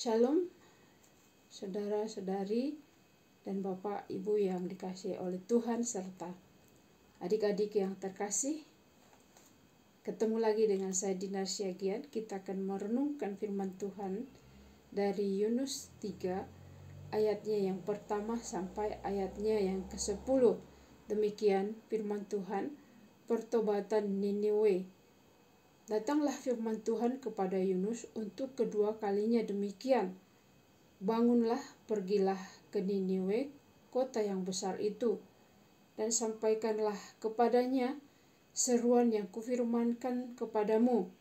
Shalom, saudara-saudari dan Bapak Ibu yang dikasihi oleh Tuhan serta adik-adik yang terkasih. Ketemu lagi dengan saya Dinar Syagian. Kita akan merenungkan firman Tuhan dari Yunus 3 ayatnya yang pertama sampai ayatnya yang ke-10. Demikian firman Tuhan, pertobatan Niniwe. Datanglah firman Tuhan kepada Yunus untuk kedua kalinya demikian. Bangunlah, pergilah ke Niniwe, kota yang besar itu, dan sampaikanlah kepadanya seruan yang kufirmankan kepadamu.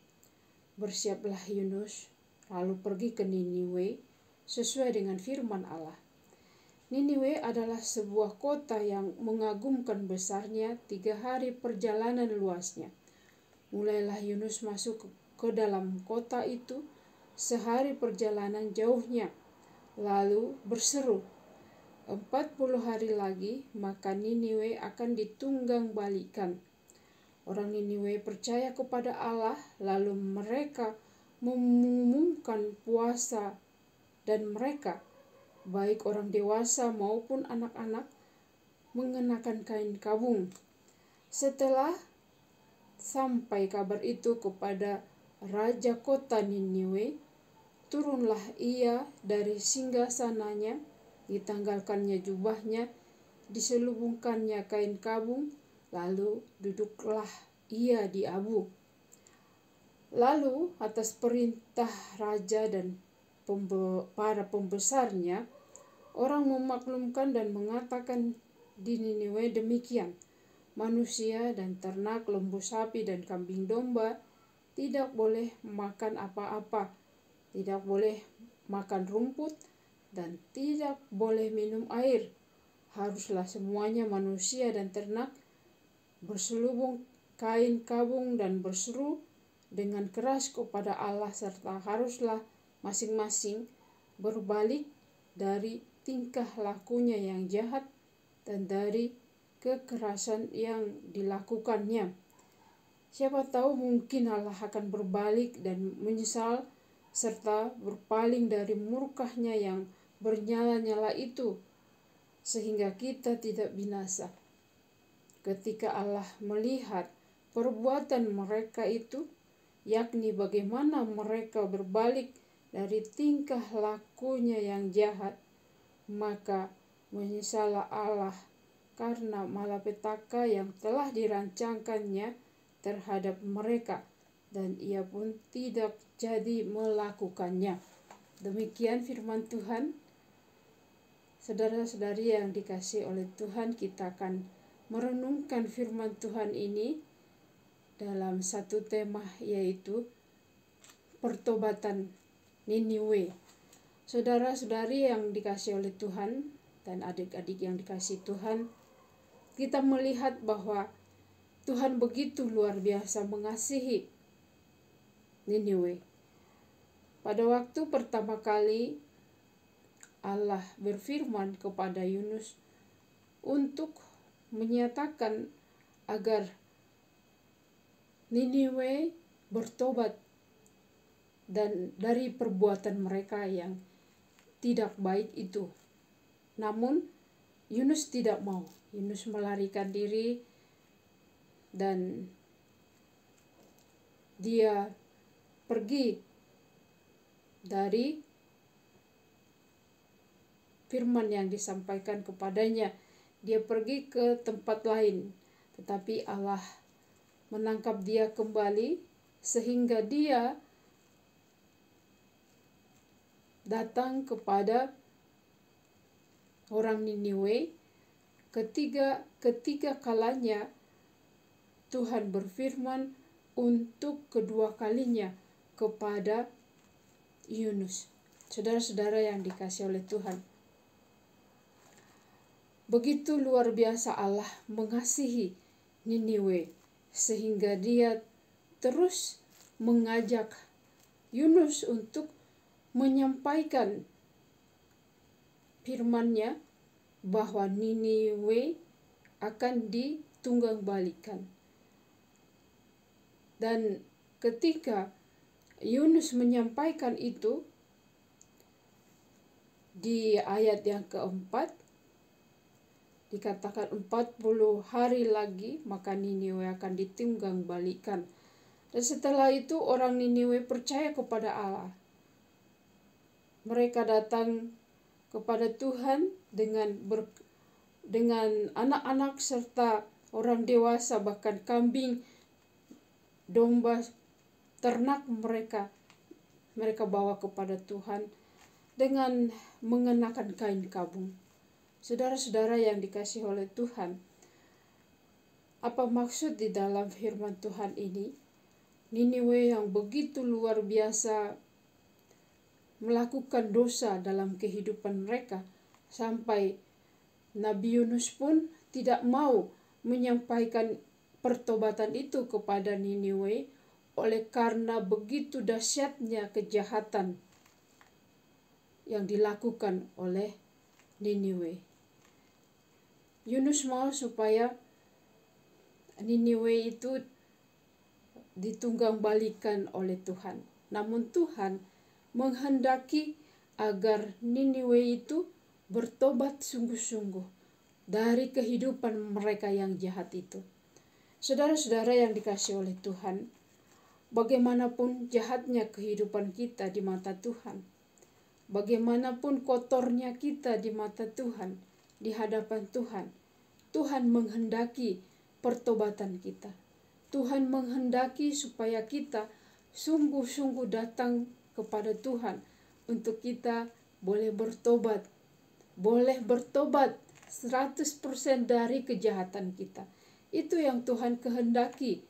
Bersiaplah Yunus, lalu pergi ke Niniwe sesuai dengan firman Allah. Niniwe adalah sebuah kota yang mengagumkan besarnya, 3 hari perjalanan luasnya. Mulailah Yunus masuk ke dalam kota itu, sehari perjalanan jauhnya, lalu berseru, 40 hari lagi, maka Niniwe akan ditunggang balikan. Orang Niniwe percaya kepada Allah, lalu mereka mengumumkan puasa, dan mereka, baik orang dewasa maupun anak-anak, mengenakan kain kabung. Setelah sampai kabar itu kepada raja kota Niniwe, turunlah ia dari singgasananya, ditanggalkannya jubahnya, diselubungkannya kain kabung, lalu duduklah ia di abu. Lalu atas perintah raja dan para pembesarnya, orang memaklumkan dan mengatakan di Niniwe demikian, manusia dan ternak, lembu sapi dan kambing domba tidak boleh makan apa-apa, tidak boleh makan rumput, dan tidak boleh minum air. Haruslah semuanya manusia dan ternak berselubung kain kabung dan berseru dengan keras kepada Allah, serta haruslah masing-masing berbalik dari tingkah lakunya yang jahat dan dari kekerasan yang dilakukannya. Siapa tahu mungkin Allah akan berbalik dan menyesal serta berpaling dari murkahnya yang bernyala-nyala itu, sehingga kita tidak binasa. Ketika Allah melihat perbuatan mereka itu, yakni bagaimana mereka berbalik dari tingkah lakunya yang jahat, maka menyesallah Allah karena malapetaka yang telah dirancangkannya terhadap mereka, dan ia pun tidak jadi melakukannya. Demikian firman Tuhan. Saudara-saudari yang dikasihi oleh Tuhan, kita akan merenungkan firman Tuhan ini dalam satu tema, yaitu pertobatan Niniwe. Saudara-saudari yang dikasihi oleh Tuhan dan adik-adik yang dikasihi Tuhan, kita melihat bahwa Tuhan begitu luar biasa mengasihi Niniwe. Pada waktu pertama kali Allah berfirman kepada Yunus untuk menyatakan agar Niniwe bertobat dan dari perbuatan mereka yang tidak baik itu. Namun Yunus tidak mau. Yunus melarikan diri dan dia pergi dari firman yang disampaikan kepadanya. Dia pergi ke tempat lain, tetapi Allah menangkap dia kembali sehingga dia datang kepada orang Niniwe. Ketiga kalanya Tuhan berfirman untuk kedua kalinya kepada Yunus. Saudara-saudara yang dikasihi oleh Tuhan, begitu luar biasa Allah mengasihi Niniwe sehingga dia terus mengajak Yunus untuk menyampaikan firman-Nya bahwa Niniwe akan ditunggang balikan. Dan ketika Yunus menyampaikan itu, di ayat yang keempat dikatakan 40 hari lagi maka Niniwe akan ditunggang balikan. Dan setelah itu orang Niniwe percaya kepada Allah. Mereka datang kepada Tuhan dengan anak-anak serta orang dewasa, bahkan kambing, domba, ternak mereka bawa kepada Tuhan dengan mengenakan kain kabung. Saudara-saudara yang dikasihi oleh Tuhan, apa maksud di dalam firman Tuhan ini? Niniwe yang begitu luar biasa melakukan dosa dalam kehidupan mereka, sampai Nabi Yunus pun tidak mau menyampaikan pertobatan itu kepada Niniwe oleh karena begitu dahsyatnya kejahatan yang dilakukan oleh Niniwe. Yunus mau supaya Niniwe itu ditunggang balikan oleh Tuhan. Namun Tuhan menghendaki agar Niniwe itu bertobat sungguh-sungguh dari kehidupan mereka yang jahat itu. Saudara-saudara yang dikasihi oleh Tuhan, bagaimanapun jahatnya kehidupan kita di mata Tuhan, bagaimanapun kotornya kita di mata Tuhan, di hadapan Tuhan, Tuhan menghendaki pertobatan kita. Tuhan menghendaki supaya kita sungguh-sungguh datang kepada Tuhan untuk kita boleh bertobat 100% dari kejahatan kita. Itu yang Tuhan kehendaki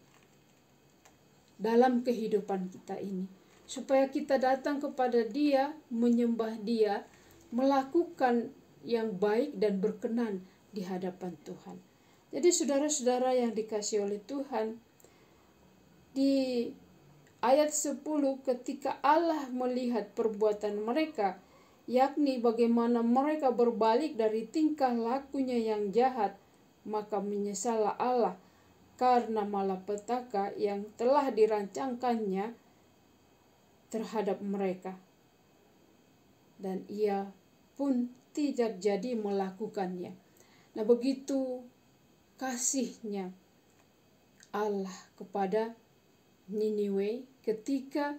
dalam kehidupan kita ini, supaya kita datang kepada Dia, menyembah Dia, melakukan yang baik dan berkenan di hadapan Tuhan. Jadi saudara-saudara yang dikasihi oleh Tuhan, di ayat 10 ketika Allah melihat perbuatan mereka, yakni bagaimana mereka berbalik dari tingkah lakunya yang jahat, maka menyesallah Allah karena malapetaka yang telah dirancangkannya terhadap mereka. Dan ia pun tidak jadi melakukannya. Nah, begitu kasihnya Allah kepada Niniwe ketika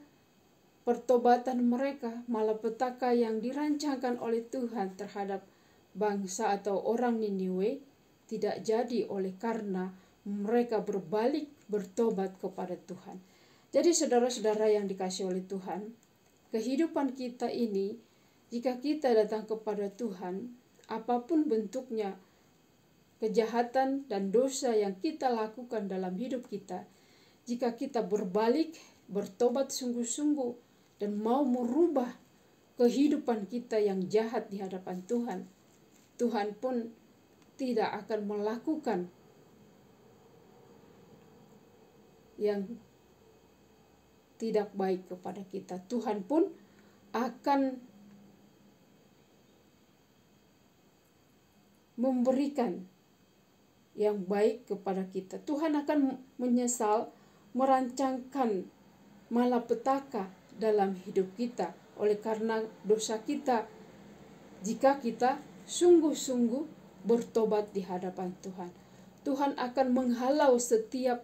pertobatan mereka, malapetaka yang dirancangkan oleh Tuhan terhadap bangsa atau orang Niniwe tidak jadi oleh karena mereka berbalik bertobat kepada Tuhan. Jadi saudara-saudara yang dikasihi oleh Tuhan, kehidupan kita ini, jika kita datang kepada Tuhan, apapun bentuknya kejahatan dan dosa yang kita lakukan dalam hidup kita, jika kita berbalik, bertobat sungguh-sungguh, dan mau merubah kehidupan kita yang jahat di hadapan Tuhan, Tuhan pun tidak akan melakukan yang tidak baik kepada kita. Tuhan pun akan memberikan yang baik kepada kita. Tuhan akan menyesal merancangkan malapetaka dalam hidup kita oleh karena dosa kita, jika kita sungguh-sungguh bertobat di hadapan Tuhan. Tuhan akan menghalau setiap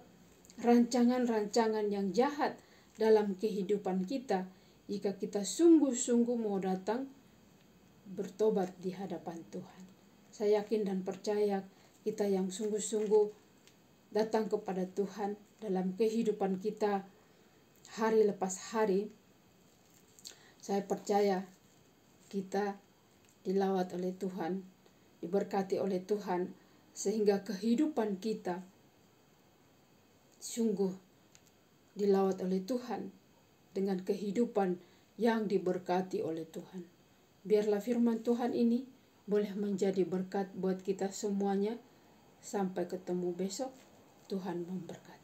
rancangan-rancangan yang jahat dalam kehidupan kita jika kita sungguh-sungguh mau datang bertobat di hadapan Tuhan. Saya yakin dan percaya kita yang sungguh-sungguh datang kepada Tuhan dalam kehidupan kita hari lepas hari, saya percaya kita dilawat oleh Tuhan, diberkati oleh Tuhan, sehingga kehidupan kita sungguh dilawat oleh Tuhan dengan kehidupan yang diberkati oleh Tuhan. Biarlah firman Tuhan ini boleh menjadi berkat buat kita semuanya. Sampai ketemu besok. Tuhan memberkati.